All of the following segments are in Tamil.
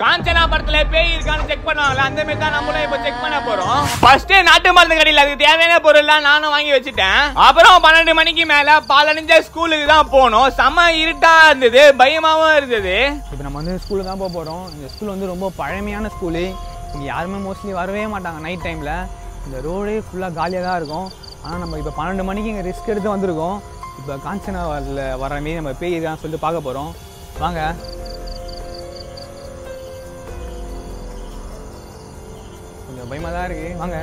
காஞ்சனா படத்துல பேய் இருக்கான்னு செக் பண்ணுவாங்கல்ல, அந்த மாதிரி தான் நம்மளும் இப்ப செக் பண்ண போறோம். ஃபர்ஸ்ட் நாட்டு மருந்து கடையில் அதுக்கு தேவையான பொருள்லாம் நானும் வாங்கி வச்சுட்டேன். அப்புறம் 12 மணிக்கு மேல பாலனிஞ்ச ஸ்கூலுக்கு தான் போனோம். செம்ம இருட்டா இருந்தது, பயமாவும் இருந்தது. இப்போ நம்ம வந்து ஸ்கூலுக்கு தான் போக போகிறோம். இந்த ஸ்கூல் வந்து ரொம்ப பழமையான ஸ்கூலு. இங்கே யாருமே மோஸ்ட்லி வரவே மாட்டாங்க நைட் டைமில். இந்த ரோடே ஃபுல்லாக காலியாக தான் இருக்கும். ஆனால் நம்ம இப்போ 12 மணிக்கு இங்கே ரிஸ்க் எடுத்து வந்திருக்கோம். இப்போ காஞ்சனாவில் வர மாரி நம்ம பேய் இருக்கான்னு சொல்லிட்டு பார்க்க போகிறோம். வாங்க. கொஞ்சம் பயமாக தான் இருக்குது, வாங்க.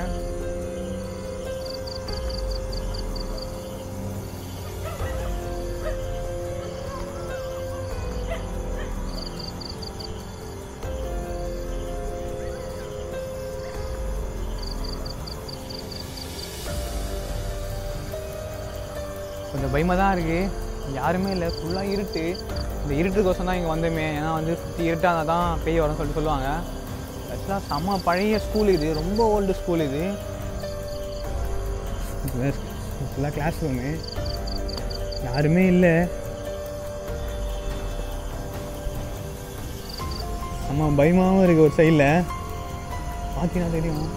கொஞ்சம் பயமாக தான் இருக்குது, யாருமே இல்லை, ஃபுல்லாக இருட்டு. இந்த இருட்டுக்கோசம் தான் இங்கே வந்தோமே. ஏன்னா வந்து சுற்றி இருட்டாக இருந்தால் தான் பேய் வரும்னு சொல்லிட்டு சொல்லுவாங்க. ஆக்சுவலாக செம்ம பழைய ஸ்கூல் இது, ரொம்ப ஓல்டு ஸ்கூல் இது. ஃபுல்லாக கிளாஸ் ரூமு, யாருமே இல்லை. செம்ம பயமாகவும் இருக்குது ஒரு சைடில், பார்த்தீங்கன்னா தெரியும்.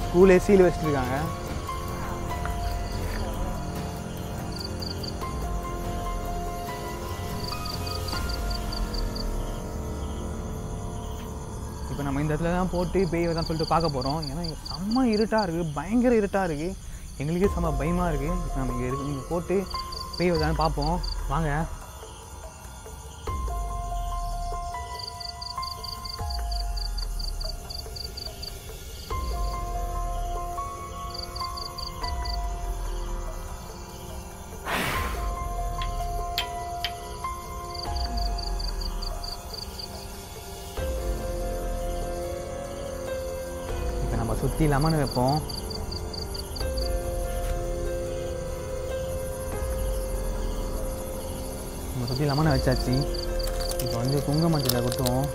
ஸ்கூல் ஏசியில் வச்சுருக்காங்க. இப்போ நம்ம இந்த இடத்துல தான் போட்டு பேய் தான் சொல்லிட்டு பார்க்க போகிறோம். ஏன்னா இங்கே செம்ம இருட்டாக இருக்குது, பயங்கர இருட்டாக இருக்குது. எங்களுக்கே செம்ம பயமாக இருக்குது. இப்போ நம்ம இங்கே போட்டு பேய் தான் பார்ப்போம், வாங்க. நம்ம சுற்றி லெமன் வைப்போம். நம்ம சுற்றி லெமனை வச்சாச்சு. இப்போ வந்து குங்குமத்தில் கொட்டுவோம்.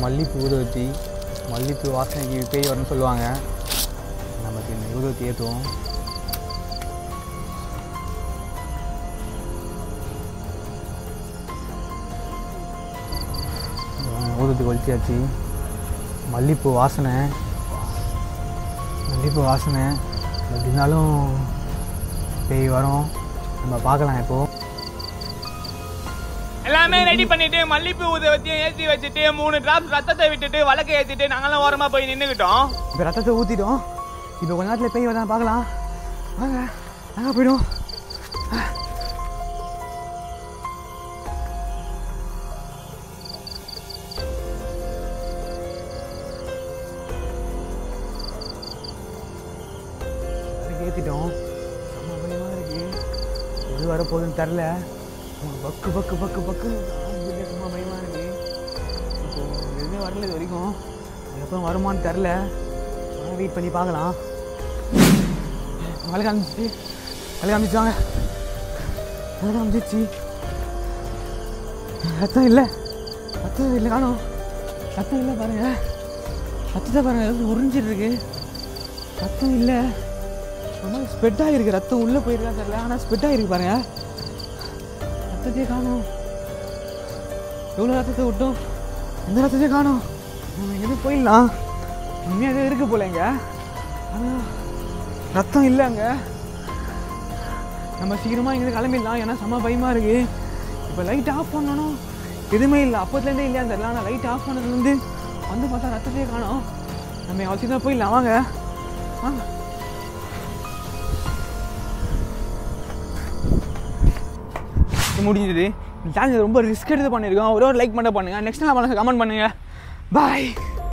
மல்லிப்பூ ஊதுவத்தி, மல்லிப்பூ வாசனைக்கு பேய் வரணும்னு சொல்லுவாங்க. நமக்கு இந்த ஊதுவத்தி ஏற்றுவோம். ஊதுவத்தி கொளுத்தியாச்சு. மல்லிப்பூ வாசனை, மல்லிப்பூ வாசனை எப்படினாலும் பேய் வரும். நம்ம பார்க்கலாம். இப்போது எல்லாமே ரெடி பண்ணிட்டு மல்லிப்பூ ஊதுவத்தியும் ஏற்றி வச்சுட்டு 3 டிராப்ஸ் ரத்தத்தை விட்டுட்டு வழக்கை ஏற்றிட்டு நாங்களாம் ஓரமாக போய் நின்றுக்கிட்டோம். இப்போ ரத்தத்தை ஊற்றிட்டோம். இப்போ கொஞ்ச நேரத்தில் பேய் வரதான் பார்க்கலாம், வாங்க. நாங்கள் போய்டும். ஏற்றிட்டோம். செம்ம பயமாக இருக்குது, எது வரப்போகுதுன்னு தெரில. பக்கு பக்கு பக்கு பக்கு சும்மா பயமாக இருக்குது. இப்போது எதுவுமே வரல இது வரைக்கும், எப்போ வருமானு தெரில. ஆனால் வெயிட் பண்ணி பார்க்கலாம். வழக்கு அமைச்சிச்சு, வழக்கு அமைச்சிவாங்க, வழக்கு அமைச்சிச்சு. ரத்தம் இல்லை, ரத்தம் இல்லை, காணும். ரத்தம் இல்லை, பாருங்கள். ரத்தத்தை பாருங்கள், எதாவது உறிஞ்சிட்ருக்கு. ரத்தம் இல்லை, ரொம்ப ஸ்ப்ரெட் ஆகிருக்கு. ரத்தம் உள்ளே போயிருக்கா தெரில, ஆனால் ஸ்ப்ரெட் ஆகிருக்கு பாருங்கள். ரத்தத்தையே காணும். எவ்வளோ ரத்தத்தை விட்டோம், எந்த ரத்தத்தையே காணும். நம்ம எதுவும் போயிடலாம், உண்மையாக எதுவும் இருக்குது போல இங்கே, ஆனால் ரத்தம் இல்லை அங்கே. நம்ம சீக்கிரமாக இங்கே கிளம்பிடலாம், ஏன்னா செம்ம பயமாக இருக்குது. இப்போ லைட் ஆஃப் பண்ணணும், எதுவுமே இல்லை. அப்போதுலேருந்தே இல்லையான்னு தெரியல, ஆனால் லைட் ஆஃப் பண்ணதுலேருந்து வந்து பார்த்தா ரத்தத்தையே காணும். நம்ம அவசியம் போயிடலாம், வாங்க வாங்க. முடிஞ்சது. இந்த சேனல் ரொம்ப ரிஸ்க் எடுத்து பண்ணியிருக்கோம். ஒரு லைக் மட்டும் பண்ணுங்கள். நெக்ஸ்ட் டைம் கமெண்ட் பண்ணுங்கள். பாய்.